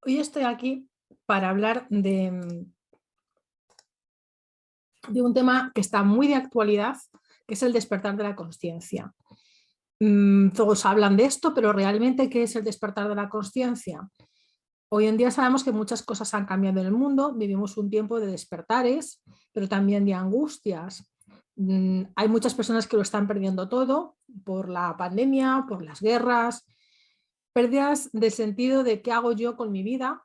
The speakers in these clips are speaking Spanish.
Hoy estoy aquí para hablar de un tema que está muy de actualidad, que es el despertar de la consciencia. Todos hablan de esto, pero realmente, ¿qué es el despertar de la consciencia? Hoy en día sabemos que muchas cosas han cambiado en el mundo, vivimos un tiempo de despertares, pero también de angustias. Hay muchas personas que lo están perdiendo todo por la pandemia, por las guerras, pérdidas de sentido de qué hago yo con mi vida,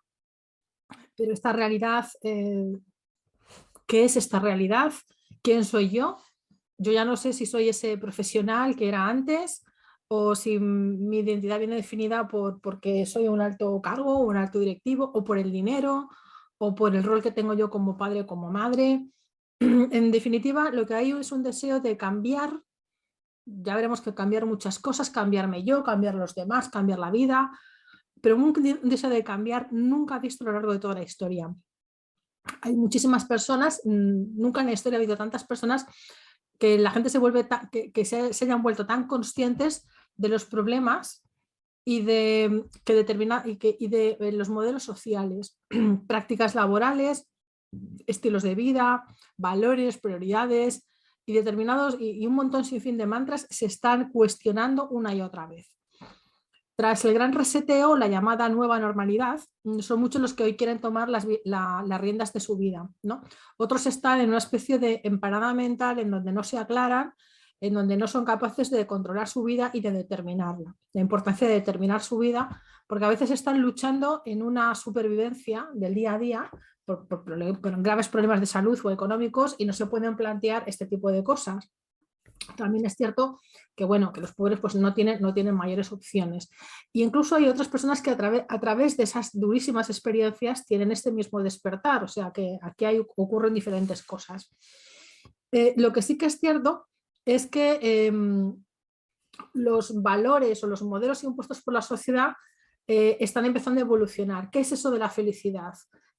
pero esta realidad, ¿qué es esta realidad? ¿Quién soy yo? Yo ya no sé si soy ese profesional que era antes o si mi identidad viene definida porque soy un alto cargo o un alto directivo o por el dinero o por el rol que tengo yo como padre o como madre. En definitiva, lo que hay es un deseo de cambiar. Ya veremos que cambiar muchas cosas, cambiarme yo, cambiar los demás, cambiar la vida, pero un deseo de cambiar nunca visto a lo largo de toda la historia. Hay muchísimas personas, nunca en la historia ha habido tantas personas que la gente se vuelve que se hayan vuelto tan conscientes de los problemas y de que determina y de los modelos sociales, prácticas laborales, estilos de vida, valores, prioridades y determinados y un montón sin fin de mantras se están cuestionando una y otra vez. Tras el gran reseteo, la llamada nueva normalidad, son muchos los que hoy quieren tomar las riendas de su vida, ¿no? Otros están en una especie de empanada mental en donde no se aclaran, en donde no son capaces de controlar su vida y de determinarla. La importancia de determinar su vida, porque a veces están luchando en una supervivencia del día a día por graves problemas de salud o económicos y no se pueden plantear este tipo de cosas. También es cierto que, bueno, que los pobres pues, no tienen mayores opciones. Y incluso hay otras personas que a través de esas durísimas experiencias tienen este mismo despertar, o sea que aquí ocurren diferentes cosas. Lo que sí que es cierto es que los valores o los modelos impuestos por la sociedad están empezando a evolucionar. ¿Qué es eso de la felicidad?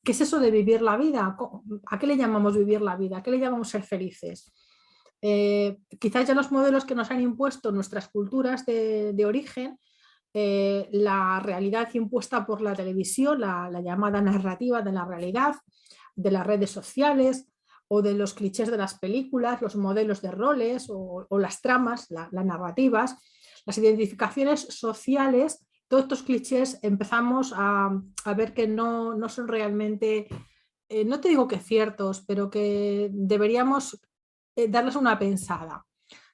¿Qué es eso de vivir la vida? ¿A qué le llamamos vivir la vida? ¿A qué le llamamos ser felices? Quizás ya los modelos que nos han impuesto nuestras culturas de origen, la realidad impuesta por la televisión, la llamada narrativa de la realidad, de las redes sociales o de los clichés de las películas, los modelos de roles o las tramas, las narrativas, las identificaciones sociales, todos estos clichés empezamos a ver que no son realmente, no te digo que ciertos, pero que deberíamos darles una pensada,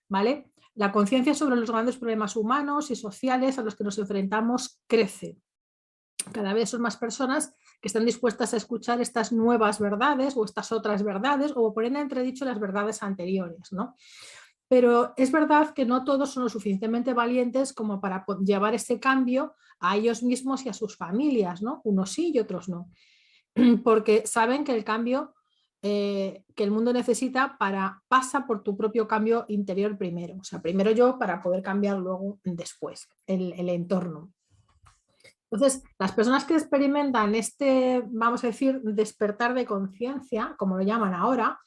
¿vale? La conciencia sobre los grandes problemas humanos y sociales a los que nos enfrentamos crece. Cada vez son más personas que están dispuestas a escuchar estas nuevas verdades o estas otras verdades o poner en entredicho las verdades anteriores, ¿no? Pero es verdad que no todos son lo suficientemente valientes como para llevar ese cambio a ellos mismos y a sus familias, ¿no? Unos sí y otros no. Porque saben que el cambio que el mundo necesita pasa por tu propio cambio interior primero. O sea, primero yo para poder cambiar luego después el entorno. Entonces, las personas que experimentan este, vamos a decir, despertar de conciencia, como lo llaman ahora,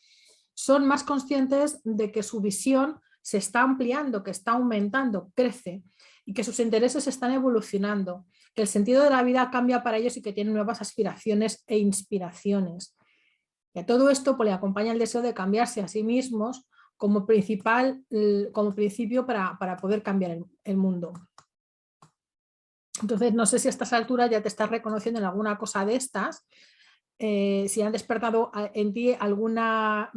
son más conscientes de que su visión se está ampliando, que está aumentando, crece y que sus intereses están evolucionando, que el sentido de la vida cambia para ellos y que tienen nuevas aspiraciones e inspiraciones. Y a todo esto pues, le acompaña el deseo de cambiarse a sí mismos como principio para poder cambiar el mundo. Entonces, no sé si a estas alturas ya te estás reconociendo en alguna cosa de estas, si han despertado en ti alguna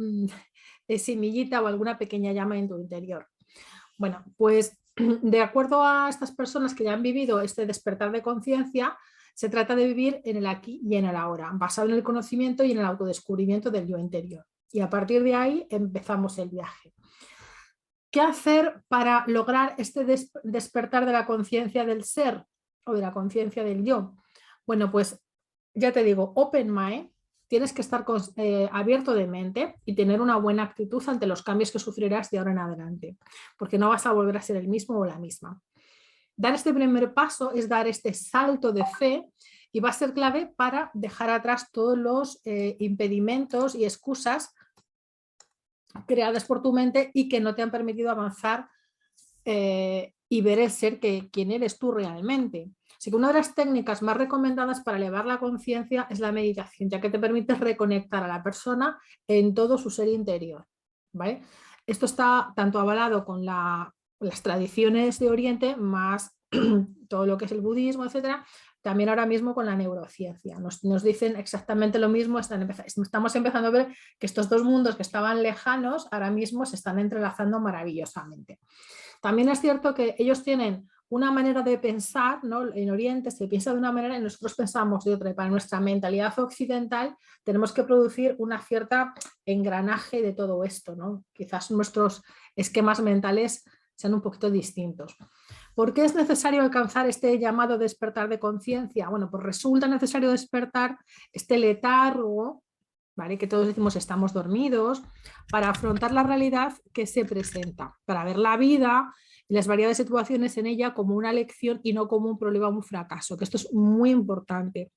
semillita o alguna pequeña llama en tu interior. Bueno, pues de acuerdo a estas personas que ya han vivido este despertar de conciencia, se trata de vivir en el aquí y en el ahora, basado en el conocimiento y en el autodescubrimiento del yo interior. Y a partir de ahí empezamos el viaje. ¿Qué hacer para lograr este despertar de la conciencia del ser o de la conciencia del yo? Bueno, pues ya te digo, open mind, tienes que estar abierto de mente y tener una buena actitud ante los cambios que sufrirás de ahora en adelante, porque no vas a volver a ser el mismo o la misma. Dar este primer paso es dar este salto de fe y va a ser clave para dejar atrás todos los impedimentos y excusas creadas por tu mente y que no te han permitido avanzar y ver el ser quién eres tú realmente. Así que una de las técnicas más recomendadas para elevar la conciencia es la meditación, ya que te permite reconectar a la persona en todo su ser interior, ¿vale? Esto está tanto avalado con las tradiciones de Oriente, más todo lo que es el budismo, etcétera, también ahora mismo con la neurociencia. Nos dicen exactamente lo mismo, estamos empezando a ver que estos dos mundos que estaban lejanos ahora mismo se están entrelazando maravillosamente. También es cierto que ellos tienen una manera de pensar, ¿no? En Oriente se piensa de una manera y nosotros pensamos de otra. Y para nuestra mentalidad occidental tenemos que producir una cierta engranaje de todo esto, ¿no? Quizás nuestros esquemas mentales sean un poquito distintos. ¿Por qué es necesario alcanzar este llamado despertar de conciencia? Bueno, pues resulta necesario despertar este letargo, ¿vale? Que todos decimos estamos dormidos, para afrontar la realidad que se presenta, para ver la vida y las variadas situaciones en ella como una lección y no como un problema o un fracaso, que esto es muy importante.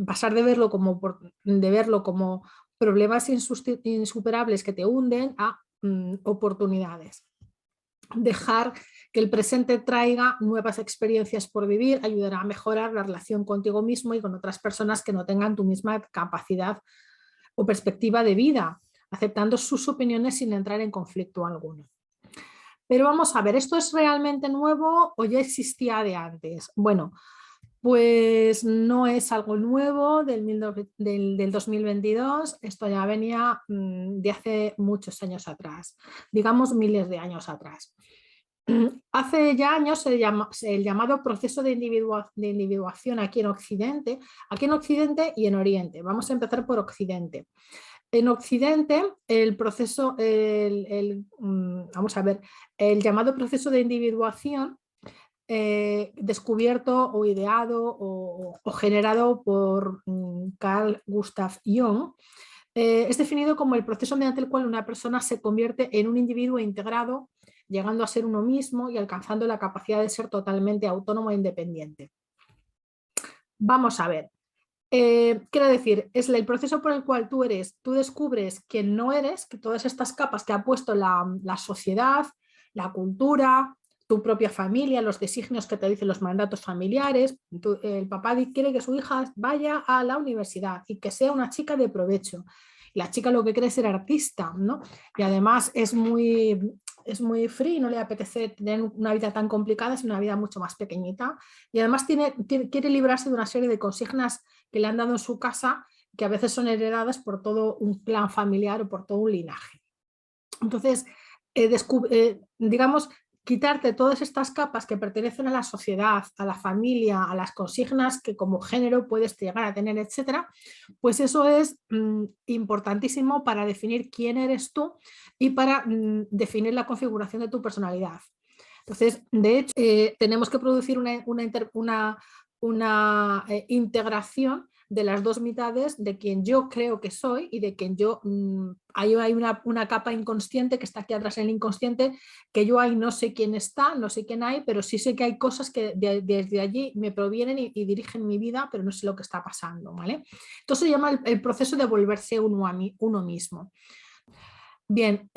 Pasar de verlo como problemas insuperables que te hunden a oportunidades. Dejar que el presente traiga nuevas experiencias por vivir ayudará a mejorar la relación contigo mismo y con otras personas que no tengan tu misma capacidad o perspectiva de vida, aceptando sus opiniones sin entrar en conflicto alguno. Pero vamos a ver, ¿esto es realmente nuevo o ya existía de antes? Bueno, pues no es algo nuevo del 2022, esto ya venía de hace muchos años atrás, digamos miles de años atrás. Hace ya años el llamado proceso de individuación aquí en Occidente y en Oriente. Vamos a empezar por Occidente. En Occidente, el proceso, vamos a ver, el llamado proceso de individuación descubierto o ideado o generado por Carl Gustav Jung, es definido como el proceso mediante el cual una persona se convierte en un individuo integrado, llegando a ser uno mismo y alcanzando la capacidad de ser totalmente autónomo e independiente. Vamos a ver. Quiero decir, es el proceso por el cual tú descubres quién no eres, que todas estas capas que ha puesto la sociedad, la cultura, tu propia familia, los designios que te dicen los mandatos familiares. El papá quiere que su hija vaya a la universidad y que sea una chica de provecho. La chica lo que quiere es ser artista, ¿no? Y además es muy free, no le apetece tener una vida tan complicada, es una vida mucho más pequeñita. Y además quiere librarse de una serie de consignas que le han dado en su casa, que a veces son heredadas por todo un clan familiar o por todo un linaje. Entonces, digamos, quitarte todas estas capas que pertenecen a la sociedad, a la familia, a las consignas que como género puedes llegar a tener, etcétera, pues eso es importantísimo para definir quién eres tú y para definir la configuración de tu personalidad. Entonces, de hecho, tenemos que producir una integración de las dos mitades de quien yo creo que soy y de quien yo... hay una capa inconsciente que está aquí atrás en el inconsciente, que yo ahí no sé quién está, no sé quién hay, pero sí sé que hay cosas que desde allí me provienen y dirigen mi vida, pero no sé lo que está pasando, ¿vale? Entonces se llama el proceso de volverse uno mismo. Bien,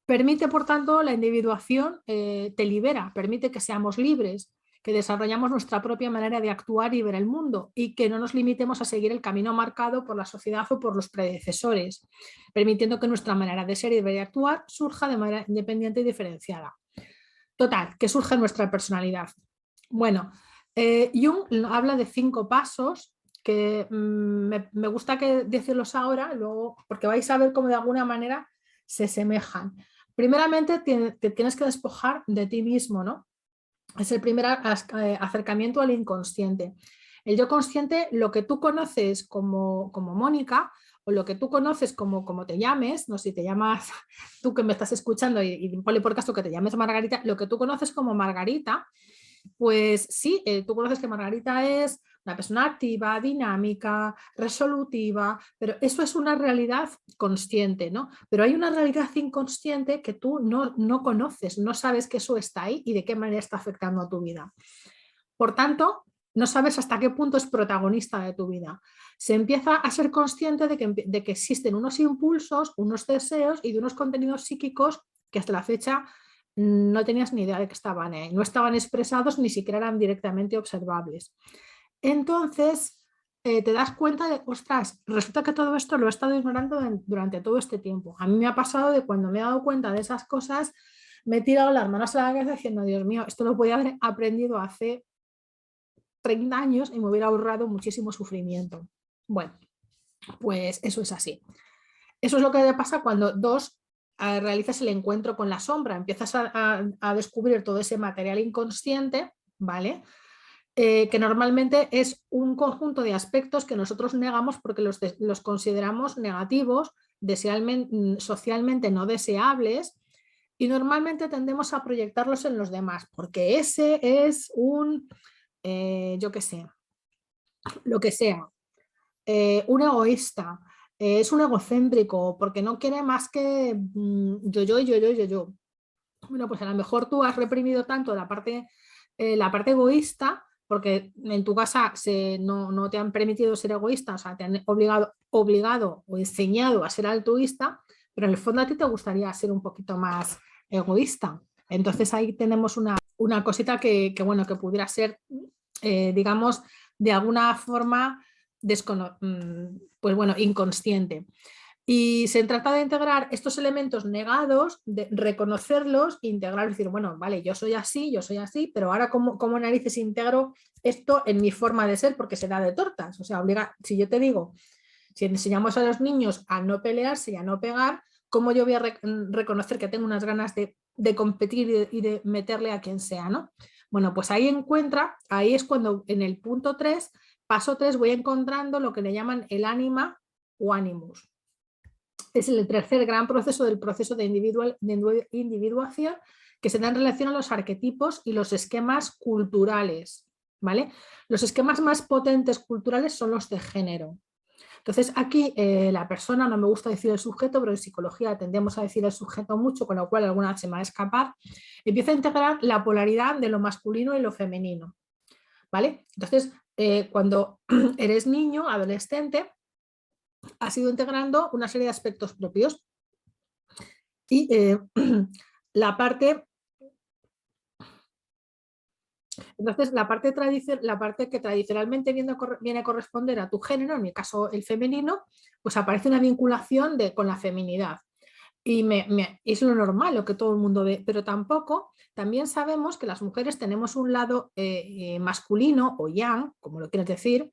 permite, por tanto, la individuación te libera, permite que seamos libres, que desarrollamos nuestra propia manera de actuar y ver el mundo y que no nos limitemos a seguir el camino marcado por la sociedad o por los predecesores, permitiendo que nuestra manera de ser y de actuar surja de manera independiente y diferenciada. Total, que surja nuestra personalidad. Bueno, Jung habla de 5 pasos que me gusta decirlos ahora, luego, porque vais a ver cómo de alguna manera se semejan. Primeramente, te tienes que despojar de ti mismo, ¿no? Es el primer acercamiento al inconsciente. El yo consciente, lo que tú conoces como Mónica, o lo que tú conoces como te llames, no sé si te llamas, tú que me estás escuchando y ponle por caso que te llames Margarita, lo que tú conoces como Margarita, pues sí, tú conoces que Margarita es una persona activa, dinámica, resolutiva, pero eso es una realidad consciente, ¿no? Pero hay una realidad inconsciente que tú no conoces, no sabes que eso está ahí y de qué manera está afectando a tu vida. Por tanto, no sabes hasta qué punto es protagonista de tu vida. Se empieza a ser consciente de que existen unos impulsos, unos deseos y de unos contenidos psíquicos que hasta la fecha no tenías ni idea de que estaban ahí, no estaban expresados, ni siquiera eran directamente observables. Entonces, te das cuenta de, ostras, resulta que todo esto lo he estado ignorando durante todo este tiempo. A mí me ha pasado de cuando me he dado cuenta de esas cosas, me he tirado las manos a la cabeza diciendo, Dios mío, esto lo podía haber aprendido hace 30 años y me hubiera ahorrado muchísimo sufrimiento. Bueno, pues eso es así. Eso es lo que pasa cuando realizas el encuentro con la sombra, empiezas a descubrir todo ese material inconsciente, ¿vale? Que normalmente es un conjunto de aspectos que nosotros negamos porque los consideramos negativos, socialmente no deseables, y normalmente tendemos a proyectarlos en los demás, porque ese es yo qué sé, lo que sea, un egoísta, es un egocéntrico, porque no quiere más que yo. Bueno, pues a lo mejor tú has reprimido tanto la parte egoísta, porque en tu casa no te han permitido ser egoísta, o sea, te han obligado o enseñado a ser altruista, pero en el fondo a ti te gustaría ser un poquito más egoísta. Entonces ahí tenemos una cosita bueno, que pudiera ser, digamos, de alguna forma pues bueno, inconsciente. Y se trata de integrar estos elementos negados, de reconocerlos, integrar, decir, bueno, vale, yo soy así, pero ahora ¿cómo narices integro esto en mi forma de ser? Porque se da de tortas. O sea, si yo te digo, si enseñamos a los niños a no pelearse y a no pegar, ¿cómo yo voy a reconocer que tengo unas ganas de competir y de meterle a quien sea, ¿no? Bueno, pues ahí es cuando en el punto 3, paso 3, voy encontrando lo que le llaman el ánima o animus. Es el tercer gran proceso del proceso de individuación que se da en relación a los arquetipos y los esquemas culturales, ¿vale? Los esquemas más potentes culturales son los de género. Entonces aquí la persona, no me gusta decir el sujeto, pero en psicología tendemos a decir el sujeto mucho, con lo cual alguna se me va a escapar, empieza a integrar la polaridad de lo masculino y lo femenino, ¿vale? Entonces, cuando eres niño, adolescente, has ido integrando una serie de aspectos propios y la parte entonces la parte que tradicionalmente viene a corresponder a tu género, en mi caso el femenino, pues aparece una vinculación con la feminidad y es lo normal, lo que todo el mundo ve, pero también sabemos que las mujeres tenemos un lado masculino o yang, como lo quieres decir,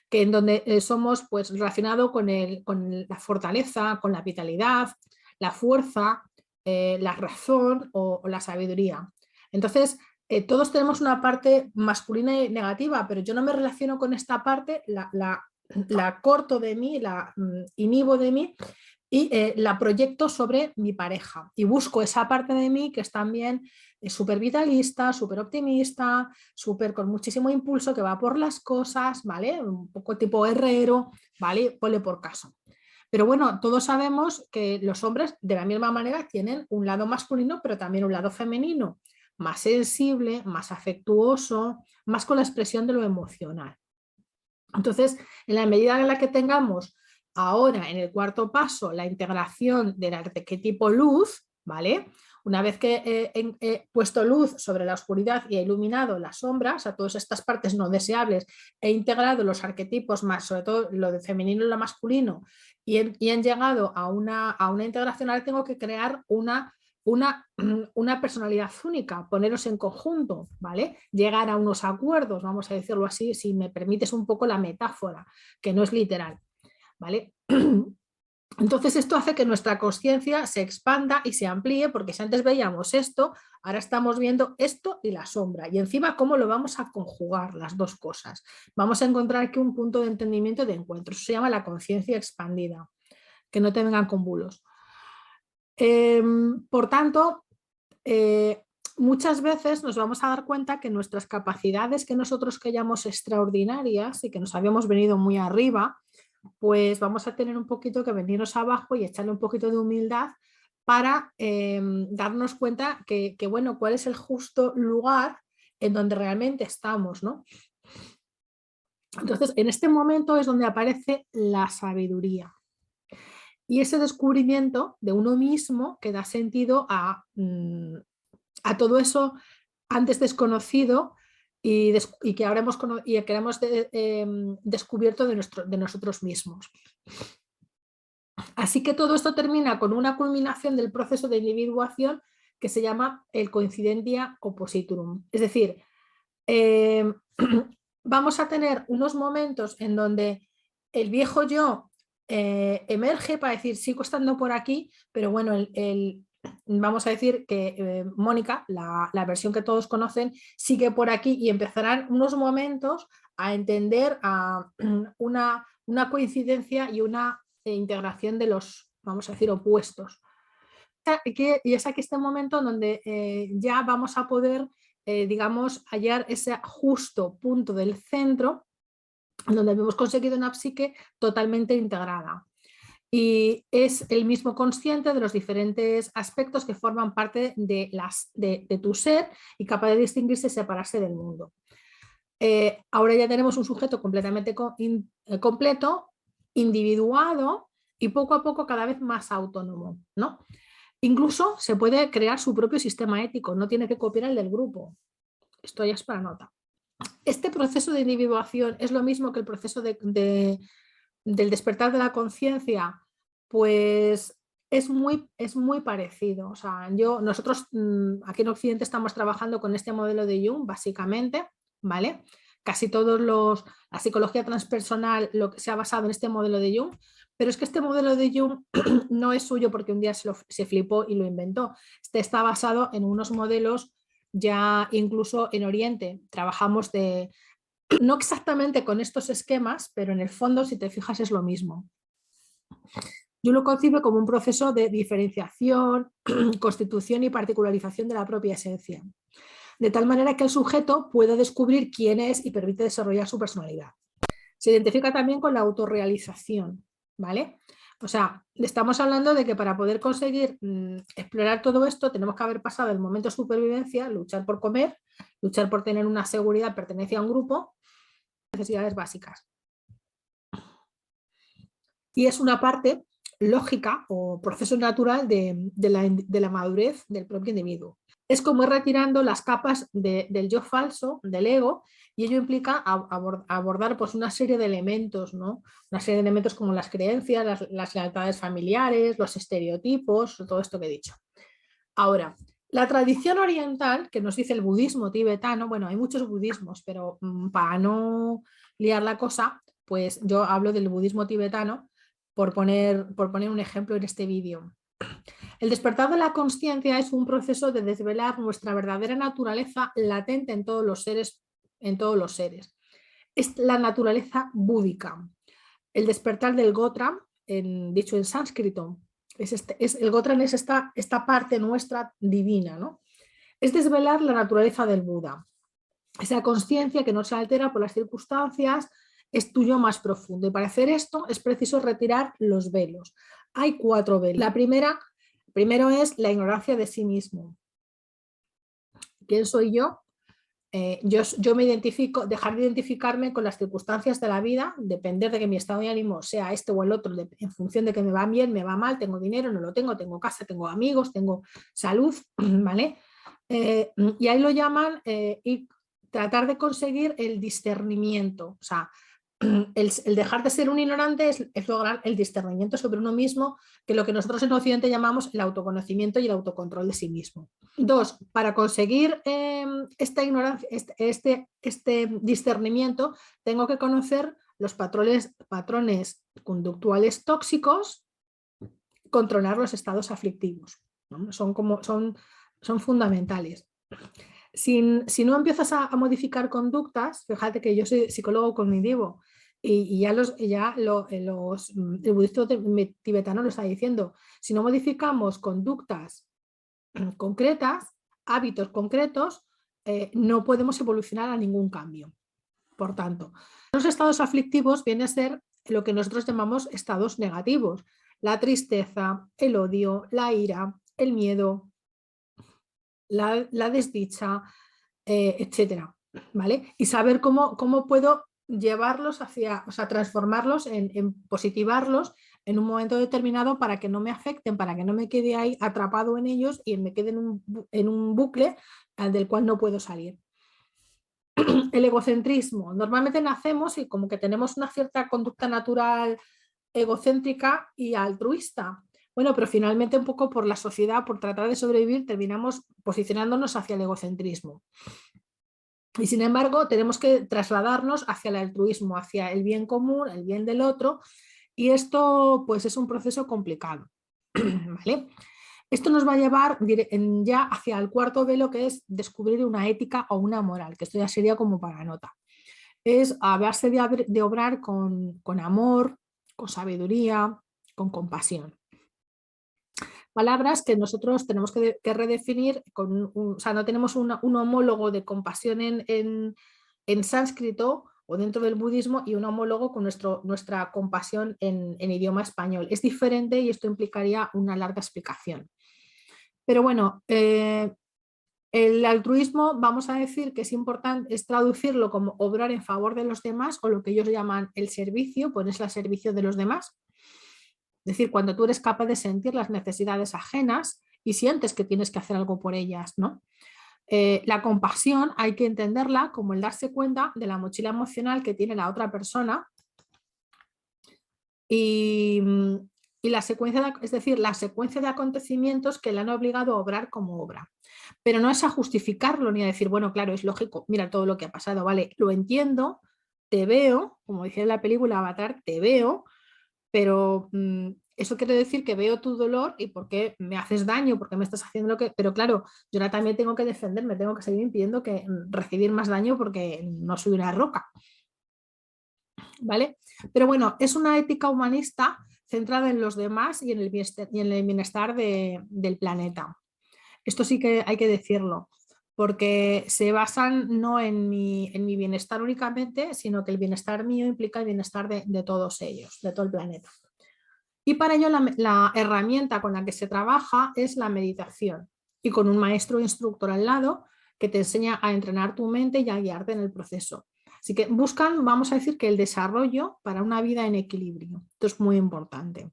que en donde somos pues relacionado con la fortaleza, con la vitalidad, la fuerza, la razón o la sabiduría. Entonces, todos tenemos una parte masculina y negativa, pero yo no me relaciono con esta parte, la corto de mí, la inhibo de mí y la proyecto sobre mi pareja y busco esa parte de mí que es también súper vitalista, súper optimista, súper con muchísimo impulso, que va por las cosas, ¿vale? Un poco tipo herrero, ¿vale? Ponle por caso. Pero bueno, todos sabemos que los hombres de la misma manera tienen un lado masculino, pero también un lado femenino, más sensible, más afectuoso, más con la expresión de lo emocional. Entonces, en la medida en la que tengamos ahora en el cuarto paso la integración del arquetipo luz, ¿vale? Una vez que he puesto luz sobre la oscuridad y he iluminado las sombras, o sea, todas estas partes no deseables, he integrado los arquetipos más, sobre todo lo de femenino y lo masculino, y han llegado a una integración, ahora tengo que crear una personalidad única, poneros en conjunto, ¿vale? Llegar a unos acuerdos, vamos a decirlo así, si me permites un poco la metáfora, que no es literal, ¿vale? Entonces esto hace que nuestra conciencia se expanda y se amplíe, porque si antes veíamos esto, ahora estamos viendo esto y la sombra, y encima cómo lo vamos a conjugar las dos cosas. Vamos a encontrar aquí un punto de entendimiento de encuentro, eso se llama la conciencia expandida, que no te vengan con bulos. Por tanto, muchas veces nos vamos a dar cuenta que nuestras capacidades que nosotros creíamos extraordinarias y que nos habíamos venido muy arriba, pues vamos a tener un poquito que venirnos abajo y echarle un poquito de humildad para darnos cuenta bueno, cuál es el justo lugar en donde realmente estamos, ¿no? Entonces, en este momento es donde aparece la sabiduría. Y ese descubrimiento de uno mismo que da sentido a todo eso antes desconocido y que ahora hemos descubierto de nosotros mismos. Así que todo esto termina con una culminación del proceso de individuación que se llama el coincidentia oppositorum. Es decir, vamos a tener unos momentos en donde el viejo yo emerge para decir, sigo estando por aquí, pero bueno, vamos a decir que Mónica, la versión que todos conocen, sigue por aquí y empezarán unos momentos a entender una coincidencia y una integración de los, vamos a decir, opuestos. Y es aquí este momento en donde ya vamos a poder, digamos, hallar ese justo punto del centro donde hemos conseguido una psique totalmente integrada. Y es el mismo consciente de los diferentes aspectos que forman parte de tu ser y capaz de distinguirse y separarse del mundo. Ahora ya tenemos un sujeto completamente completo, individuado y poco a poco cada vez más autónomo, ¿no? Incluso se puede crear su propio sistema ético, no tiene que copiar el del grupo. Esto ya es para nota. Este proceso de individuación es lo mismo que el proceso del despertar de la conciencia, pues es muy parecido. O sea, nosotros aquí en Occidente estamos trabajando con este modelo de Jung, básicamente, ¿vale? Casi la psicología transpersonal se ha basado en este modelo de Jung, pero es que este modelo de Jung no es suyo porque un día se flipó y lo inventó. Este está basado en unos modelos ya incluso en Oriente. Trabajamos no exactamente con estos esquemas, pero en el fondo, si te fijas, es lo mismo. Yo lo concibo como un proceso de diferenciación, constitución y particularización de la propia esencia, de tal manera que el sujeto pueda descubrir quién es y permite desarrollar su personalidad. Se identifica también con la autorrealización, ¿vale? O sea, estamos hablando de que para poder conseguir explorar todo esto tenemos que haber pasado el momento de supervivencia, luchar por comer, luchar por tener una seguridad, pertenencia a un grupo, necesidades básicas. Y es una parte lógica o proceso natural de la madurez del propio individuo. Es como ir retirando las capas del yo falso, del ego, y ello implica abordar pues, una serie de elementos, ¿no? Una serie de elementos como las creencias, las lealtades familiares, los estereotipos, todo esto que he dicho. Ahora, la tradición oriental, que nos dice el budismo tibetano, bueno, hay muchos budismos, pero para no liar la cosa, pues yo hablo del budismo tibetano por poner un ejemplo en este vídeo. El despertar de la consciencia es un proceso de desvelar nuestra verdadera naturaleza latente en todos los seres. Es la naturaleza búdica. El despertar del Gotram, dicho en sánscrito, el Gotram es esta parte nuestra divina, ¿no? Es desvelar la naturaleza del Buda. Esa consciencia que no se altera por las circunstancias es tu yo más profundo. Y para hacer esto es preciso retirar los velos. Hay 4 velos. La primero es la ignorancia de sí mismo. ¿Quién soy yo? Yo me identifico, dejar de identificarme con las circunstancias de la vida, depender de que mi estado de ánimo sea este o el otro, en función de que me va bien, me va mal, tengo dinero, no lo tengo casa, tengo amigos, tengo salud, ¿vale? Y ahí lo llaman y tratar de conseguir el discernimiento, o sea, el dejar de ser un ignorante es lograr el discernimiento sobre uno mismo, que lo que nosotros en Occidente llamamos el autoconocimiento y el autocontrol de sí mismo. 2, para conseguir esta ignorancia, este discernimiento, tengo que conocer los patrones conductuales tóxicos, controlar los estados aflictivos, ¿no? Son fundamentales. Si no empiezas a modificar conductas, fíjate que yo soy psicólogo cognitivo y el budismo tibetano lo está diciendo, si no modificamos conductas concretas, hábitos concretos, no podemos evolucionar a ningún cambio. Por tanto, los estados aflictivos vienen a ser lo que nosotros llamamos estados negativos, la tristeza, el odio, la ira, el miedo, la desdicha, etcétera, ¿vale? Y saber cómo puedo llevarlos transformarlos, positivarlos en un momento determinado para que no me afecten, para que no me quede ahí atrapado en ellos y me quede en un bucle del cual no puedo salir. El egocentrismo. Normalmente nacemos y como que tenemos una cierta conducta natural egocéntrica y altruista. Bueno, pero finalmente un poco por la sociedad, por tratar de sobrevivir, terminamos posicionándonos hacia el egocentrismo. Y sin embargo, tenemos que trasladarnos hacia el altruismo, hacia el bien común, el bien del otro, y esto pues es un proceso complicado. ¿Vale? Esto nos va a llevar ya hacia el cuarto velo, que es descubrir una ética o una moral, que esto ya sería como para nota. Es a base de obrar con amor, con sabiduría, con compasión. Palabras que nosotros tenemos que redefinir, o sea, no tenemos un homólogo de compasión en sánscrito o dentro del budismo y un homólogo con nuestra compasión en idioma español. Es diferente y esto implicaría una larga explicación. Pero bueno, el altruismo, vamos a decir que es importante, es traducirlo como obrar en favor de los demás, o lo que ellos llaman el servicio, ponerse al servicio de los demás. Es decir, cuando tú eres capaz de sentir las necesidades ajenas y sientes que tienes que hacer algo por ellas, ¿no? La compasión hay que entenderla como el darse cuenta de la mochila emocional que tiene la otra persona y la secuencia, es decir, la secuencia de acontecimientos que le han obligado a obrar como obra. Pero no es a justificarlo ni a decir, bueno, claro, es lógico, mira todo lo que ha pasado, vale, lo entiendo, te veo, como decía en la película Avatar, te veo, pero eso quiere decir que veo tu dolor y por qué me haces daño, por qué me estás haciendo lo que... Pero claro, yo ahora también tengo que defenderme, tengo que seguir impidiendo que recibir más daño porque no soy una roca, ¿vale? Pero bueno, es una ética humanista centrada en los demás y en el bienestar del planeta. Esto sí que hay que decirlo, porque se basan no en mi bienestar únicamente, sino que el bienestar mío implica el bienestar de todos ellos, de todo el planeta. Y para ello la herramienta con la que se trabaja es la meditación y con un maestro instructor al lado que te enseña a entrenar tu mente y a guiarte en el proceso. Así que buscan, vamos a decir, que el desarrollo para una vida en equilibrio. Esto es muy importante.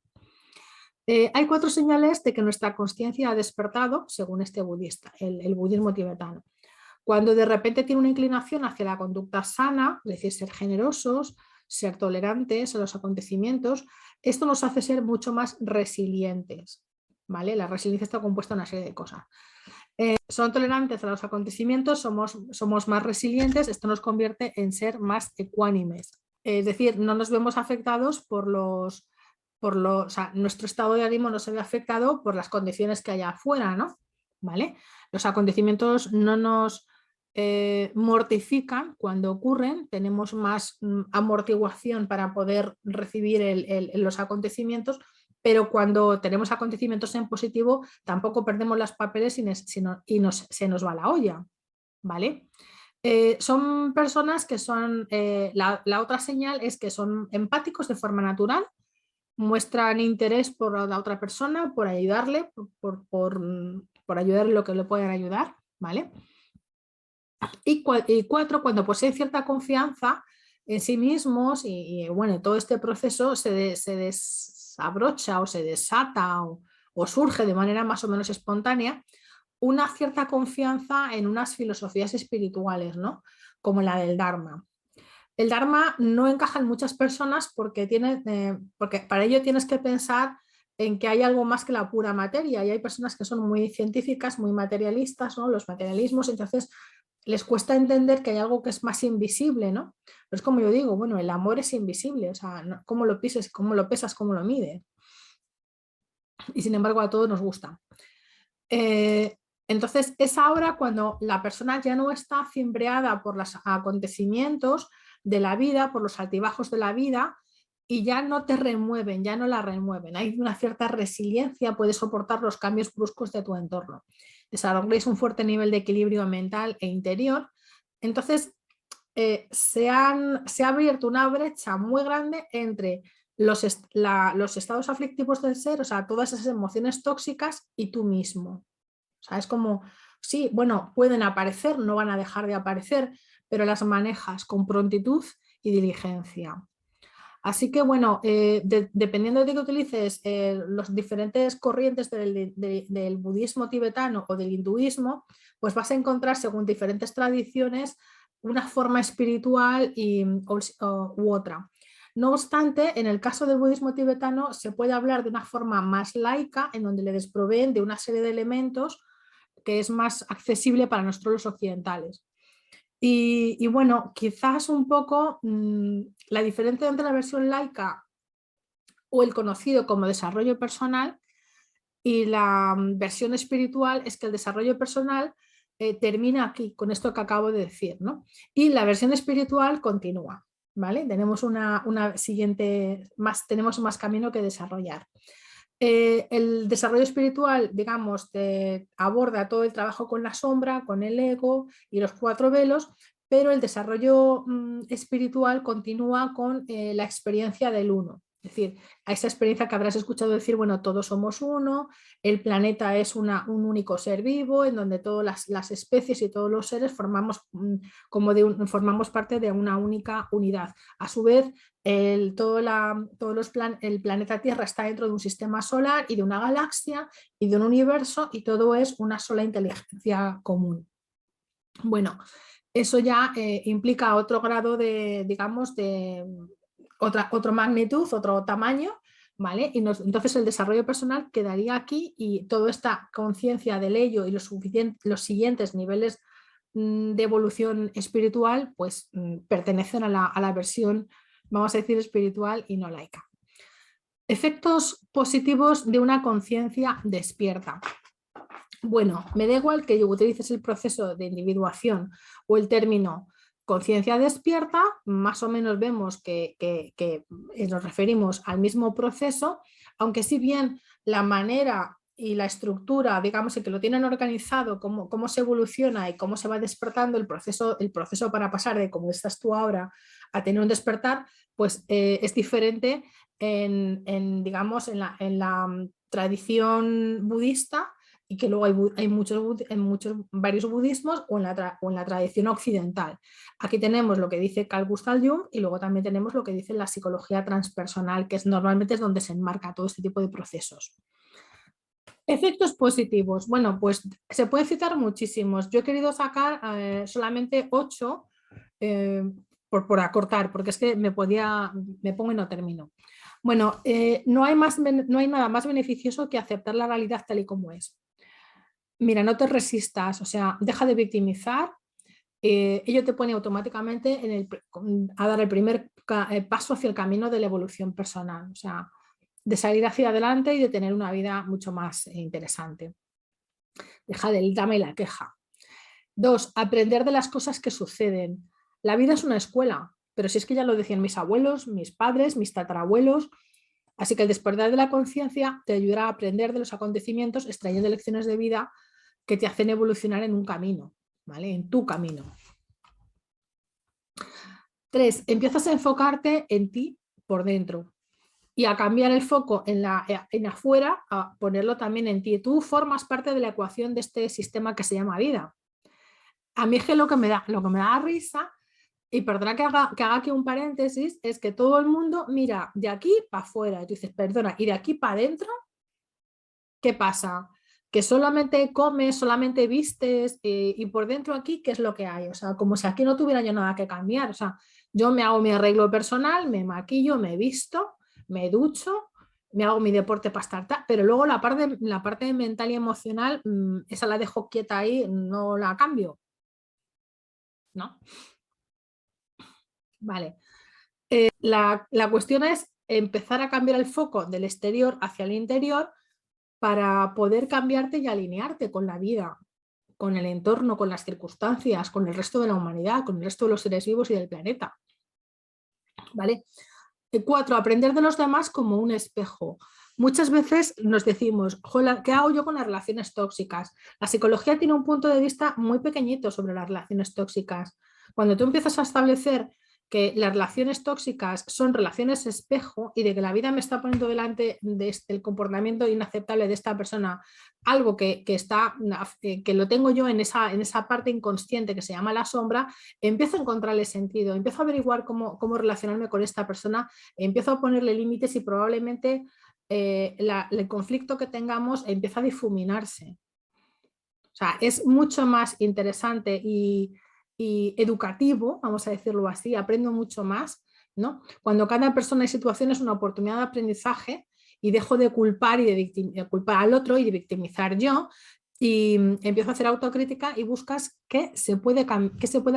Hay 4 señales de que nuestra consciencia ha despertado, según este budista, el budismo tibetano. Cuando de repente tiene una inclinación hacia la conducta sana, es decir, ser generosos, ser tolerantes a los acontecimientos, esto nos hace ser mucho más resilientes, ¿vale? La resiliencia está compuesta de una serie de cosas. Son tolerantes a los acontecimientos, somos más resilientes, esto nos convierte en ser más ecuánimes. Es decir, no nos vemos afectados o sea, nuestro estado de ánimo no se ve afectado por las condiciones que haya afuera, ¿no? ¿Vale? Los acontecimientos no nos mortifican cuando ocurren, tenemos más amortiguación para poder recibir los acontecimientos, pero cuando tenemos acontecimientos en positivo tampoco perdemos los papeles y se nos va la olla, ¿vale? Son personas que son, la otra señal es que son empáticos de forma natural, muestran interés por la otra persona, por ayudarle, por ayudarle lo que le puedan ayudar, ¿vale? Y 4, cuando poseen cierta confianza en sí mismos y bueno, todo este proceso se desabrocha o se desata o surge de manera más o menos espontánea una cierta confianza en unas filosofías espirituales, ¿no? Como la del Dharma. El Dharma no encaja en muchas personas porque para ello tienes que pensar en que hay algo más que la pura materia y hay personas que son muy científicas, muy materialistas, ¿no? Los materialismos, entonces les cuesta entender que hay algo que es más invisible, ¿no? Pero es como yo digo, bueno, el amor es invisible, o sea, cómo lo pises, cómo lo pesas, cómo lo mides. Y sin embargo a todos nos gusta. Entonces es ahora cuando la persona ya no está cimbreada por los acontecimientos de la vida, por los altibajos de la vida, y ya no te remueven, ya no la remueven. Hay una cierta resiliencia, puedes soportar los cambios bruscos de tu entorno. Desarrolláis un fuerte nivel de equilibrio mental e interior. Entonces se ha abierto una brecha muy grande entre los estados aflictivos del ser, o sea, todas esas emociones tóxicas y tú mismo. O sea, es como, sí, bueno, pueden aparecer, no van a dejar de aparecer, pero las manejas con prontitud y diligencia. Así que bueno, dependiendo de que utilices los diferentes corrientes del budismo tibetano o del hinduismo, pues vas a encontrar según diferentes tradiciones una forma espiritual u otra. No obstante, en el caso del budismo tibetano se puede hablar de una forma más laica, en donde le desproveen de una serie de elementos que es más accesible para nosotros los occidentales. Y bueno, quizás un poco la diferencia entre la versión laica o el conocido como desarrollo personal y la versión espiritual es que el desarrollo personal termina aquí, con esto que acabo de decir, ¿no? Y la versión espiritual continúa, ¿vale? Tenemos una siguiente, tenemos más camino que desarrollar. El desarrollo espiritual, digamos, aborda todo el trabajo con la sombra, con el ego y los 4 velos, pero el desarrollo espiritual continúa con la experiencia del uno. Es decir, a esa experiencia que habrás escuchado decir, bueno, todos somos uno, el planeta es un único ser vivo, en donde todas las especies y todos los seres formamos, formamos parte de una única unidad. A su vez, el planeta Tierra está dentro de un sistema solar y de una galaxia y de un universo, y todo es una sola inteligencia común. Bueno, eso ya implica otro grado de, digamos, de otra magnitud, otro tamaño, ¿vale? Y entonces el desarrollo personal quedaría aquí, y toda esta conciencia del ello y los siguientes niveles de evolución espiritual, pues pertenecen a la versión, vamos a decir, espiritual y no laica. Efectos positivos de una conciencia despierta. Bueno, me da igual que utilices el proceso de individuación o el término conciencia despierta, más o menos vemos que nos referimos al mismo proceso, aunque si bien la manera y la estructura, digamos, que lo tienen organizado, cómo se evoluciona y cómo se va despertando el proceso para pasar de como estás tú ahora a tener un despertar, pues es diferente digamos, en la tradición budista, y que luego hay varios budismos, o en la tradición occidental. Aquí tenemos lo que dice Carl Gustav Jung, y luego también tenemos lo que dice la psicología transpersonal, que normalmente es donde se enmarca todo este tipo de procesos. Efectos positivos. Bueno, pues se pueden citar muchísimos. Yo he querido sacar solamente 8 por acortar, porque es que me pongo y no termino. Bueno, no hay nada más beneficioso que aceptar la realidad tal y como es. Mira, no te resistas, o sea, deja de victimizar. Ello te pone automáticamente a dar el primer paso hacia el camino de la evolución personal, o sea, de salir hacia adelante y de tener una vida mucho más interesante. Deja del drama y la queja. 2, aprender de las cosas que suceden. La vida es una escuela, pero si es que ya lo decían mis abuelos, mis padres, mis tatarabuelos. Así que el despertar de la conciencia te ayudará a aprender de los acontecimientos, extrayendo lecciones de vida que te hacen evolucionar en un camino, ¿vale? En tu camino. 3, empiezas a enfocarte en ti por dentro y a cambiar el foco en afuera, a ponerlo también en ti. Tú formas parte de la ecuación de este sistema que se llama vida. A mí es que lo que me da risa, y perdona que haga aquí un paréntesis, es que todo el mundo mira de aquí para afuera. Y tú dices, perdona, ¿y de aquí para adentro? ¿Qué pasa? Que solamente comes, solamente vistes, y por dentro aquí, ¿qué es lo que hay? O sea, como si aquí no tuviera yo nada que cambiar. O sea, yo me hago mi arreglo personal, me maquillo, me visto, me ducho, me hago mi deporte para estar, pero luego la parte mental y emocional, esa la dejo quieta ahí, no la cambio, ¿no? Vale. La cuestión es empezar a cambiar el foco del exterior hacia el interior para poder cambiarte y alinearte con la vida, con el entorno, con las circunstancias, con el resto de la humanidad, con el resto de los seres vivos y del planeta. ¿Vale? 4, aprender de los demás como un espejo. Muchas veces nos decimos, ¿qué hago yo con las relaciones tóxicas? La psicología tiene un punto de vista muy pequeñito sobre las relaciones tóxicas. Cuando tú empiezas a establecer que las relaciones tóxicas son relaciones espejo y de que la vida me está poniendo delante del comportamiento inaceptable de esta persona, algo que lo tengo yo en esa parte inconsciente que se llama la sombra, empiezo a encontrarle sentido, empiezo a averiguar cómo relacionarme con esta persona, empiezo a ponerle límites y probablemente el conflicto que tengamos empieza a difuminarse. O sea, es mucho más interesante y educativo, vamos a decirlo así, aprendo mucho más, ¿no? Cuando cada persona y situación es una oportunidad de aprendizaje y dejo de culpar de culpar al otro y de victimizar yo y empiezo a hacer autocrítica y buscas qué se puede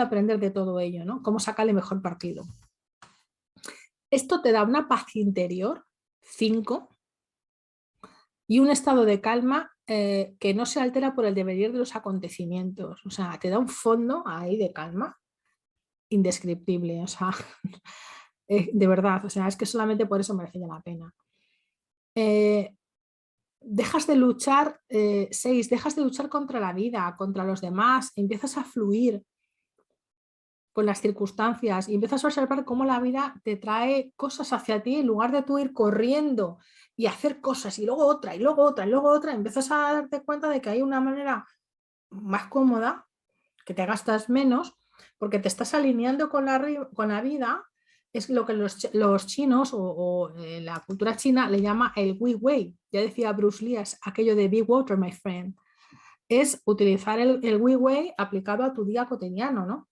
aprender de todo ello, ¿no? Cómo sacarle mejor partido. Esto te da una paz interior, 5, y un estado de calma que no se altera por el devenir de los acontecimientos. O sea, te da un fondo ahí de calma indescriptible. O sea, de verdad, o sea, es que solamente por eso merece la pena. Dejas de luchar, 6, dejas de luchar contra la vida, contra los demás, empiezas a fluir con las circunstancias y empiezas a observar cómo la vida te trae cosas hacia ti en lugar de tú ir corriendo y hacer cosas y luego otra y luego otra y luego otra, empiezas a darte cuenta de que hay una manera más cómoda, que te gastas menos, porque te estás alineando con la vida. Es lo que los chinos o la cultura china le llama el Wei Wei. Ya decía Bruce Lee, es aquello de be water, my friend. Es utilizar el Wei Wei aplicado a tu día cotidiano, ¿no?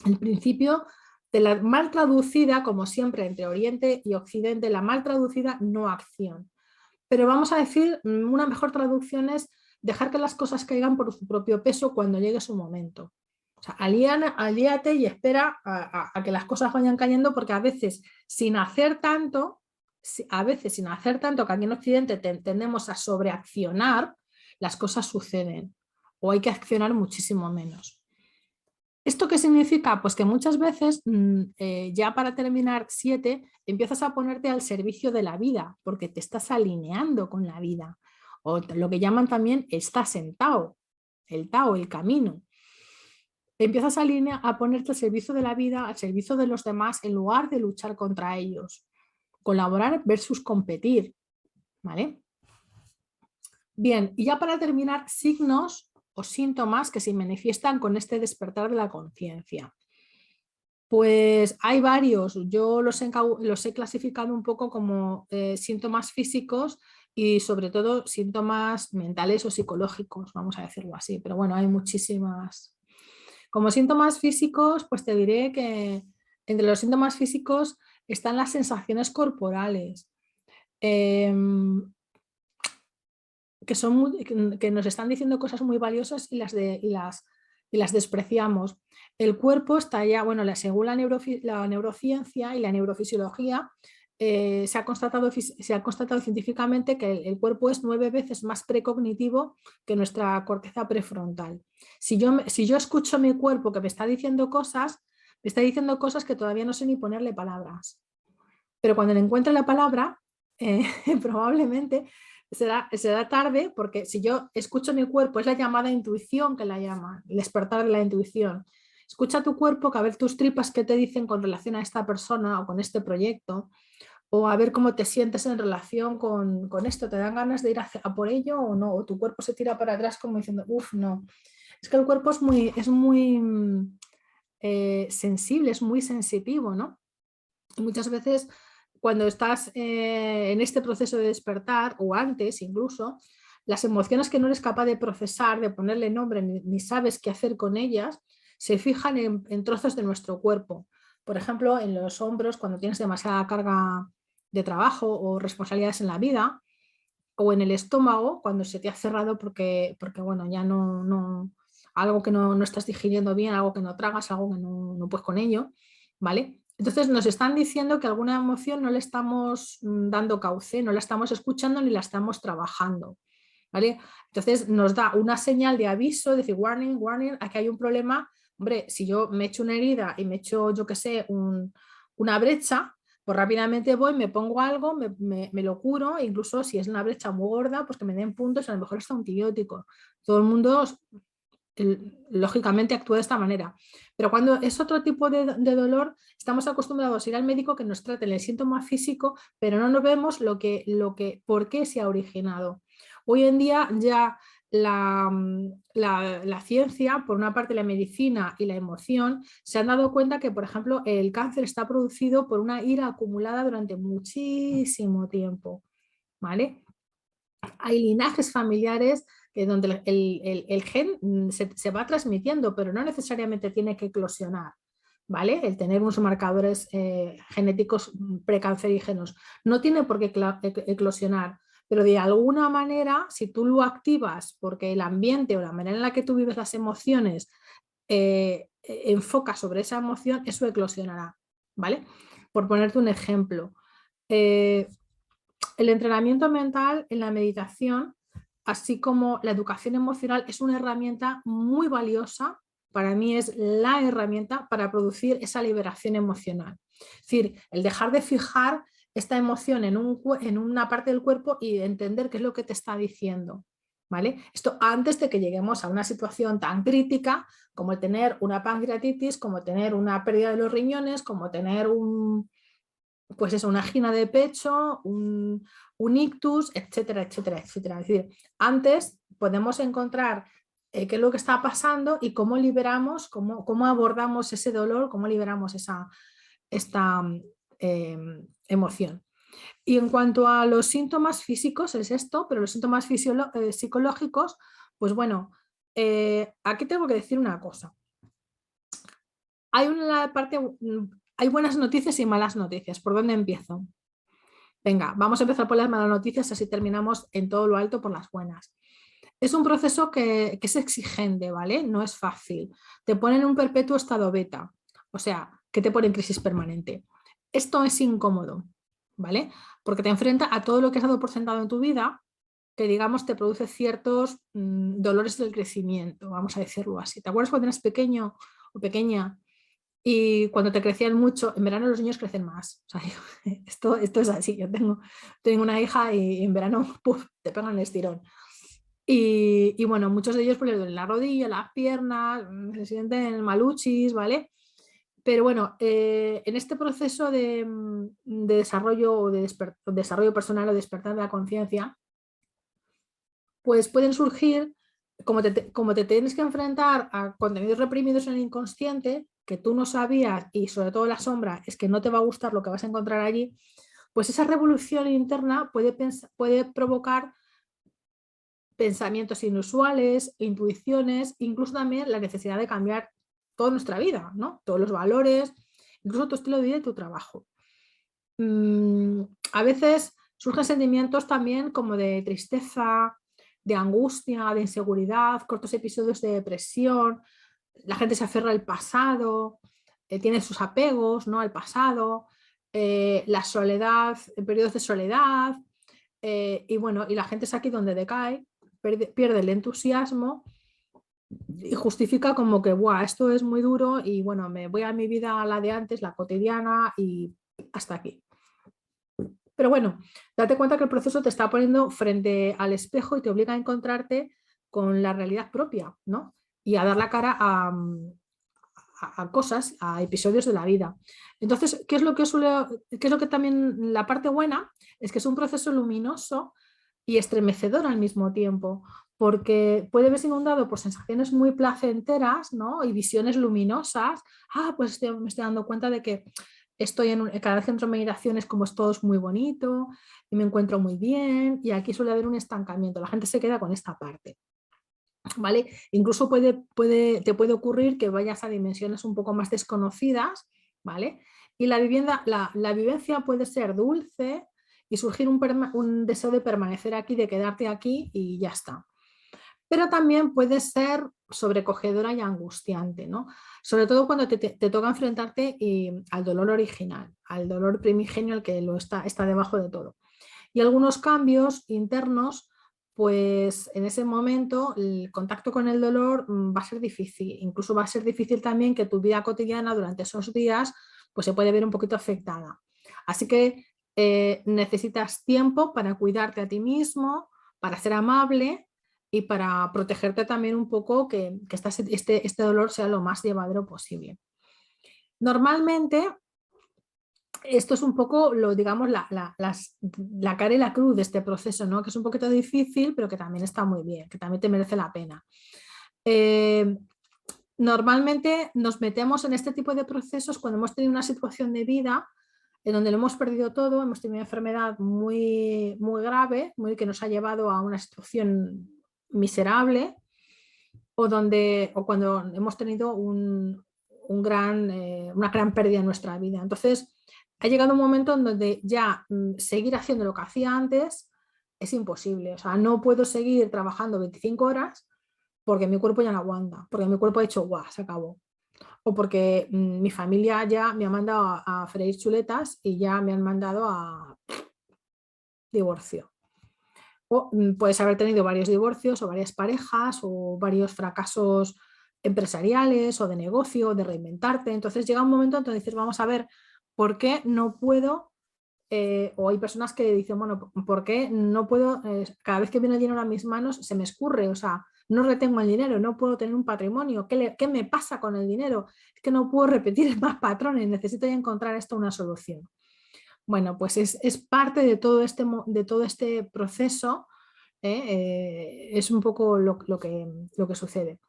El principio de la mal traducida, como siempre entre Oriente y Occidente, la mal traducida no acción. Pero vamos a decir, una mejor traducción es dejar que las cosas caigan por su propio peso cuando llegue su momento. O sea, alíate y espera a que las cosas vayan cayendo, porque a veces sin hacer tanto, que aquí en Occidente tendemos a sobreaccionar, las cosas suceden o hay que accionar muchísimo menos. ¿Esto qué significa? Pues que muchas veces, ya para terminar 7, empiezas a ponerte al servicio de la vida, porque te estás alineando con la vida. O lo que llaman también estás en Tao, el camino. Empiezas a ponerte al servicio de la vida, al servicio de los demás, en lugar de luchar contra ellos. Colaborar versus competir. ¿Vale? Bien, y ya para terminar, signos o síntomas que se manifiestan con este despertar de la conciencia. Pues hay varios, yo los he clasificado un poco como síntomas físicos y sobre todo síntomas mentales o psicológicos, vamos a decirlo así, pero bueno, hay muchísimas. Como síntomas físicos, pues te diré que entre los síntomas físicos están las sensaciones corporales, que nos están diciendo cosas muy valiosas y las despreciamos. El cuerpo está ya, bueno, según la neurociencia y la neurofisiología, se ha constatado científicamente que el cuerpo es 9 veces más precognitivo que nuestra corteza prefrontal. Si yo escucho mi cuerpo que me está diciendo cosas que todavía no sé ni ponerle palabras. Pero cuando le encuentre la palabra, probablemente será tarde, porque si yo escucho mi cuerpo, es la llamada intuición que la llama, el despertar de la intuición. Escucha tu cuerpo, que a ver tus tripas qué te dicen con relación a esta persona o con este proyecto, o a ver cómo te sientes en relación con esto. ¿Te dan ganas de ir a por ello o no? O tu cuerpo se tira para atrás como diciendo, uff, no. Es que el cuerpo es muy sensible, es muy sensitivo, ¿no? Y muchas veces cuando estás en este proceso de despertar, o antes incluso, las emociones que no eres capaz de procesar, de ponerle nombre, ni sabes qué hacer con ellas, se fijan en trozos de nuestro cuerpo. Por ejemplo, en los hombros, cuando tienes demasiada carga de trabajo o responsabilidades en la vida, o en el estómago, cuando se te ha cerrado porque bueno, ya algo que no estás digiriendo bien, algo que no tragas, algo que no puedes con ello, ¿vale? Entonces nos están diciendo que alguna emoción no le estamos dando cauce, no la estamos escuchando ni la estamos trabajando, ¿vale? Entonces nos da una señal de aviso, decir warning, warning, aquí hay un problema. Hombre, si yo me echo una herida y me echo, yo qué sé, una brecha, pues rápidamente voy, me pongo algo, me lo curo, incluso si es una brecha muy gorda, pues que me den puntos, a lo mejor está un antibiótico. Todo el mundo lógicamente actúa de esta manera. Pero cuando es otro tipo de dolor, estamos acostumbrados a ir al médico que nos trate el síntoma físico, pero no nos vemos por qué se ha originado. Hoy en día ya la ciencia, por una parte la medicina y la emoción, se han dado cuenta que, por ejemplo, el cáncer está producido por una ira acumulada durante muchísimo tiempo, ¿vale? Hay linajes familiares donde el gen se va transmitiendo, pero no necesariamente tiene que eclosionar, ¿vale? El tener unos marcadores genéticos precancerígenos no tiene por qué eclosionar, pero de alguna manera, si tú lo activas porque el ambiente o la manera en la que tú vives las emociones enfoca sobre esa emoción, eso eclosionará, ¿vale? Por ponerte un ejemplo, el entrenamiento mental en la meditación, así como la educación emocional, es una herramienta muy valiosa. Para mí es la herramienta para producir esa liberación emocional. Es decir, el dejar de fijar esta emoción en una parte del cuerpo y entender qué es lo que te está diciendo, ¿vale? Esto antes de que lleguemos a una situación tan crítica como el tener una pancreatitis, como tener una pérdida de los riñones, como tener pues eso, una angina de pecho, un ictus, etcétera, etcétera, etcétera. Es decir, antes podemos encontrar qué es lo que está pasando y cómo liberamos, cómo abordamos ese dolor, cómo liberamos esta emoción. Y en cuanto a los síntomas físicos, es esto, pero los síntomas psicológicos, pues bueno, aquí tengo que decir una cosa. Hay buenas noticias y malas noticias. ¿Por dónde empiezo? Venga, vamos a empezar por las malas noticias, así terminamos en todo lo alto por las buenas. Es un proceso que es exigente, ¿vale? No es fácil. Te ponen en un perpetuo estado beta, o sea, que te pone en crisis permanente. Esto es incómodo, ¿vale? Porque te enfrenta a todo lo que has dado por sentado en tu vida, que digamos te produce ciertos dolores del crecimiento, vamos a decirlo así. ¿Te acuerdas cuando eras pequeño o pequeña? Y cuando te crecían mucho, en verano los niños crecen más. O sea, esto es así. Yo tengo una hija y en verano ¡puf!, te pegan el estirón. Y bueno, muchos de ellos pues, les duelen la rodilla, las piernas, se sienten maluchis, ¿vale? Pero bueno, en este proceso de desarrollo o de desarrollo personal o despertar de la conciencia, pues pueden surgir, como te tienes que enfrentar a contenidos reprimidos en el inconsciente, que tú no sabías, y sobre todo la sombra, es que no te va a gustar lo que vas a encontrar allí, pues esa revolución interna puede provocar pensamientos inusuales, intuiciones, incluso también la necesidad de cambiar toda nuestra vida, ¿no? Todos los valores, incluso tu estilo de vida y tu trabajo. A veces surgen sentimientos también como de tristeza, de angustia, de inseguridad, cortos episodios de depresión, la gente se aferra al pasado, tiene sus apegos, ¿no?, al pasado, la soledad, periodos de soledad, y bueno, y la gente es aquí donde decae, pierde el entusiasmo y justifica como que, ¡buah!, esto es muy duro y bueno, me voy a mi vida, a la de antes, la cotidiana y hasta aquí. Pero bueno, date cuenta que el proceso te está poniendo frente al espejo y te obliga a encontrarte con la realidad propia, ¿no? Y a dar la cara a cosas, a episodios de la vida. Entonces, ¿qué es lo que también la parte buena? Es que es un proceso luminoso y estremecedor al mismo tiempo, porque puede verse inundado por sensaciones muy placenteras, ¿no?, y visiones luminosas. Pues me estoy dando cuenta de que estoy cada vez que entro en meditación es como todo es muy bonito y me encuentro muy bien, y aquí suele haber un estancamiento, la gente se queda con esta parte, ¿vale? Incluso te puede ocurrir que vayas a dimensiones un poco más desconocidas, ¿vale? Y la vivencia puede ser dulce y surgir un deseo de permanecer aquí, de quedarte aquí y ya está. Pero también puede ser sobrecogedora y angustiante, ¿no? Sobre todo cuando te toca enfrentarte al dolor original, al dolor primigenio, el que está debajo de todo. Y algunos cambios internos, pues en ese momento el contacto con el dolor va a ser difícil. Incluso va a ser difícil también que tu vida cotidiana durante esos días pues se puede ver un poquito afectada. Así que necesitas tiempo para cuidarte a ti mismo, para ser amable, y para protegerte también un poco que este dolor sea lo más llevadero posible. Normalmente, esto es un poco, digamos, la cara y la cruz de este proceso, ¿no? Que es un poquito difícil, pero que también está muy bien, que también te merece la pena. Normalmente nos metemos en este tipo de procesos cuando hemos tenido una situación de vida en donde lo hemos perdido todo, hemos tenido una enfermedad muy, muy grave, que nos ha llevado a una situación miserable, o cuando hemos tenido una gran pérdida en nuestra vida. Entonces, ha llegado un momento en donde ya seguir haciendo lo que hacía antes es imposible. O sea, no puedo seguir trabajando 25 horas porque mi cuerpo ya no aguanta, porque mi cuerpo ha dicho, guau, se acabó. O porque mi familia ya me ha mandado a freír chuletas y ya me han mandado a divorcio. O puedes haber tenido varios divorcios o varias parejas o varios fracasos empresariales o de negocio, de reinventarte. Entonces llega un momento en donde dices, vamos a ver, ¿por qué no puedo? O hay personas que dicen, bueno, ¿por qué no puedo? Cada vez que viene el dinero a mis manos se me escurre, o sea, no retengo el dinero, no puedo tener un patrimonio. ¿Qué me pasa con el dinero? Es que no puedo repetir más patrones, necesito ya encontrar esto una solución. Bueno, pues es parte de todo este proceso, es un poco lo que sucede.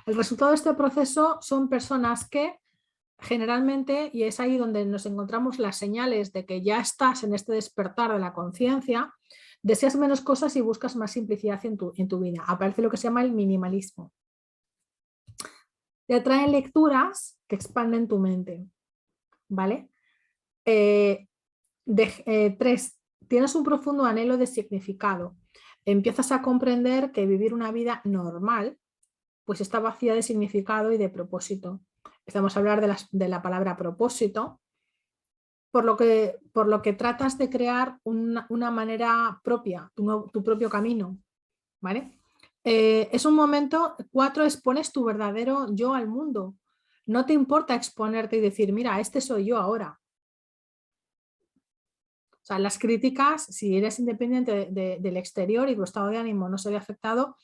El resultado de este proceso son personas que generalmente, y es ahí donde nos encontramos las señales de que ya estás en este despertar de la conciencia, deseas menos cosas y buscas más simplicidad en tu vida. Aparece lo que se llama el minimalismo. Te atraen lecturas que expanden tu mente, ¿vale? 3. Tienes un profundo anhelo de significado. Empiezas a comprender que vivir una vida normal pues está vacía de significado y de propósito. Empezamos a hablar de la palabra propósito, por lo que tratas de crear una manera propia, tu propio camino, ¿vale? Es un momento, 4, expones tu verdadero yo al mundo. No te importa exponerte y decir, mira, este soy yo ahora. O sea, las críticas, si eres independiente del exterior y tu estado de ánimo no se ve afectado,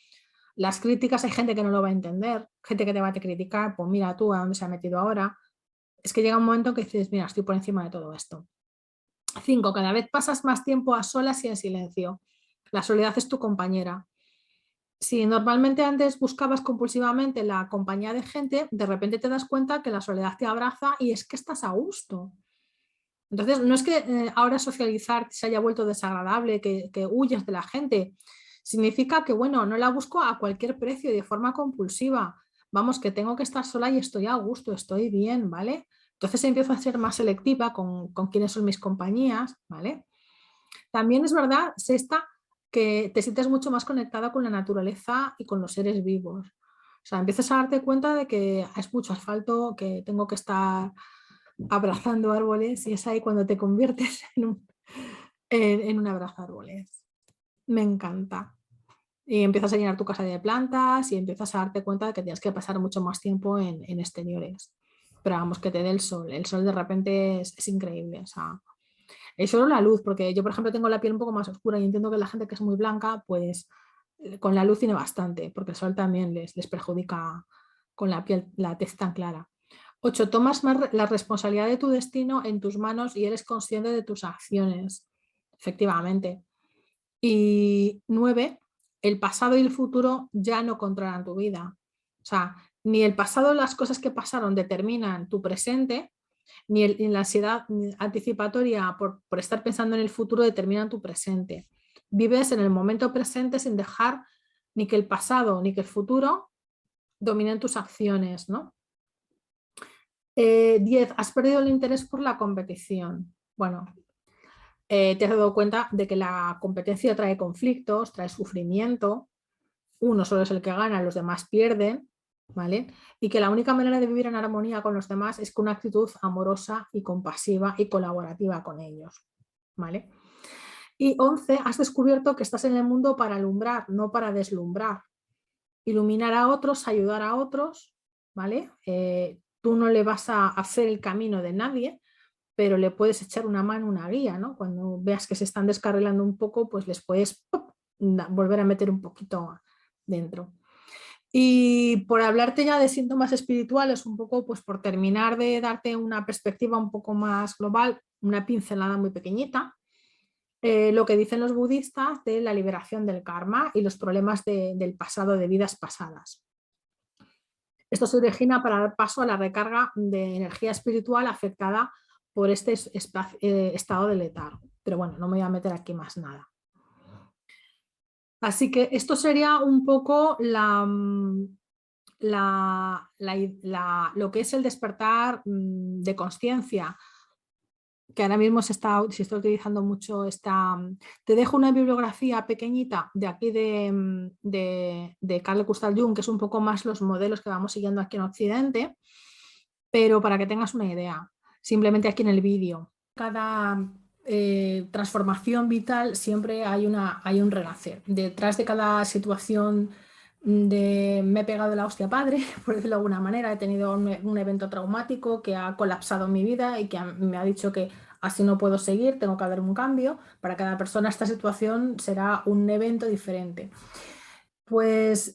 las críticas hay gente que no lo va a entender, gente que te va a criticar, pues mira tú a dónde se ha metido ahora. Es que llega un momento que dices, mira, estoy por encima de todo esto. 5, cada vez pasas más tiempo a solas y en silencio. La soledad es tu compañera. Si normalmente antes buscabas compulsivamente la compañía de gente, de repente te das cuenta que la soledad te abraza y es que estás a gusto. Entonces, no es que ahora socializar se haya vuelto desagradable, que huyes de la gente. Significa que, bueno, no la busco a cualquier precio y de forma compulsiva. Vamos, que tengo que estar sola y estoy a gusto, estoy bien, ¿vale? Entonces empiezo a ser más selectiva con quiénes son mis compañías, ¿vale? También es verdad, sexta, que te sientes mucho más conectada con la naturaleza y con los seres vivos. O sea, empiezas a darte cuenta de que es mucho asfalto, que tengo que estar abrazando árboles y es ahí cuando te conviertes en un abrazaárboles. Me encanta. Y empiezas a llenar tu casa de plantas y empiezas a darte cuenta de que tienes que pasar mucho más tiempo en exteriores. Pero vamos, que te dé el sol. El sol de repente es increíble. O sea, es solo la luz, porque yo, por ejemplo, tengo la piel un poco más oscura y entiendo que la gente que es muy blanca, pues con la luz tiene bastante, porque el sol también les perjudica con la piel, la tez tan clara. 8, tomas más la responsabilidad de tu destino en tus manos y eres consciente de tus acciones, efectivamente. Y 9, el pasado y el futuro ya no controlan tu vida. O sea, ni el pasado, las cosas que pasaron determinan tu presente, ni la ansiedad anticipatoria por estar pensando en el futuro determinan tu presente. Vives en el momento presente sin dejar ni que el pasado ni que el futuro dominen tus acciones, ¿no? 10, has perdido el interés por la competición. Bueno, te has dado cuenta de que la competencia trae conflictos, trae sufrimiento, uno solo es el que gana, los demás pierden, ¿vale? Y que la única manera de vivir en armonía con los demás es con una actitud amorosa y compasiva y colaborativa con ellos, ¿vale? Y 11, has descubierto que estás en el mundo para alumbrar, no para deslumbrar. Iluminar a otros, ayudar a otros, ¿vale? Tú no le vas a hacer el camino de nadie, pero le puedes echar una mano, una guía, ¿no? Cuando veas que se están descarrilando un poco, pues les puedes volver a meter un poquito dentro. Y por hablarte ya de síntomas espirituales, un poco pues por terminar de darte una perspectiva un poco más global, una pincelada muy pequeñita, lo que dicen los budistas de la liberación del karma y los problemas del pasado, de vidas pasadas. Esto se origina para dar paso a la recarga de energía espiritual afectada por este estado de letargo. Pero bueno, no me voy a meter aquí más nada. Así que esto sería un poco lo que es el despertar de conciencia, que ahora mismo se está utilizando mucho. Te dejo una bibliografía pequeñita de aquí de Carl Gustav Jung, que es un poco más los modelos que vamos siguiendo aquí en Occidente, pero para que tengas una idea, simplemente aquí en el vídeo. Cada transformación vital siempre hay un renacer. Detrás de cada situación me he pegado la hostia padre, por decirlo de alguna manera, he tenido un evento traumático que ha colapsado mi vida y que me ha dicho que así no puedo seguir, tengo que haber un cambio. Para cada persona esta situación será un evento diferente. Pues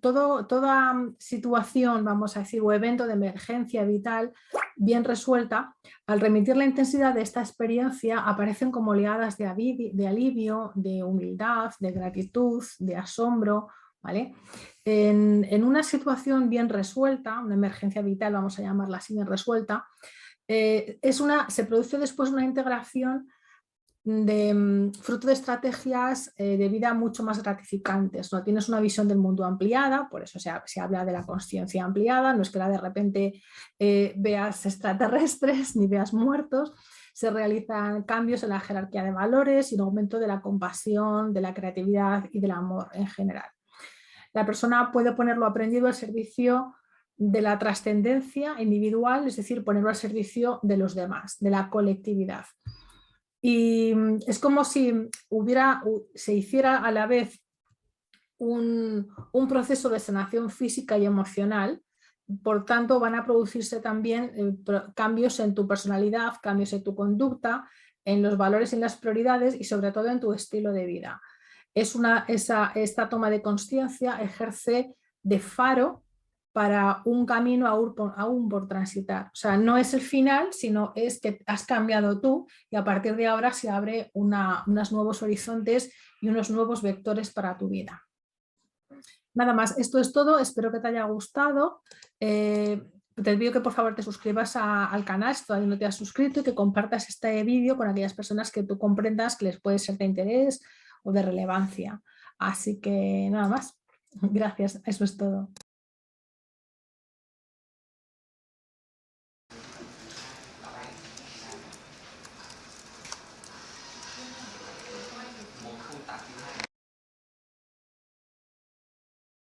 toda situación, vamos a decir, o evento de emergencia vital bien resuelta, al remitir la intensidad de esta experiencia, aparecen como oleadas de alivio, de humildad, de gratitud, de asombro, ¿vale? En una situación bien resuelta, una emergencia vital, vamos a llamarla así, bien resuelta, se produce después una integración fruto de estrategias de vida mucho más gratificantes, ¿no? Tienes una visión del mundo ampliada, por eso se habla de la consciencia ampliada, no es que de repente veas extraterrestres ni veas muertos, se realizan cambios en la jerarquía de valores y un aumento de la compasión, de la creatividad y del amor en general. La persona puede poner lo aprendido al servicio de la trascendencia individual, es decir, ponerlo al servicio de los demás, de la colectividad. Y es como si se hiciera a la vez un proceso de sanación física y emocional. Por tanto, van a producirse también cambios en tu personalidad, cambios en tu conducta, en los valores y en las prioridades y sobre todo en tu estilo de vida. Esta toma de conciencia ejerce de faro para un camino aún por transitar. O sea, no es el final, sino es que has cambiado tú y a partir de ahora se abre unos nuevos horizontes y unos nuevos vectores para tu vida. Nada más, esto es todo, espero que te haya gustado. Te pido que por favor te suscribas al canal si todavía no te has suscrito y que compartas este vídeo con aquellas personas que tú comprendas que les puede ser de interés o de relevancia. Así que nada más, gracias, eso es todo.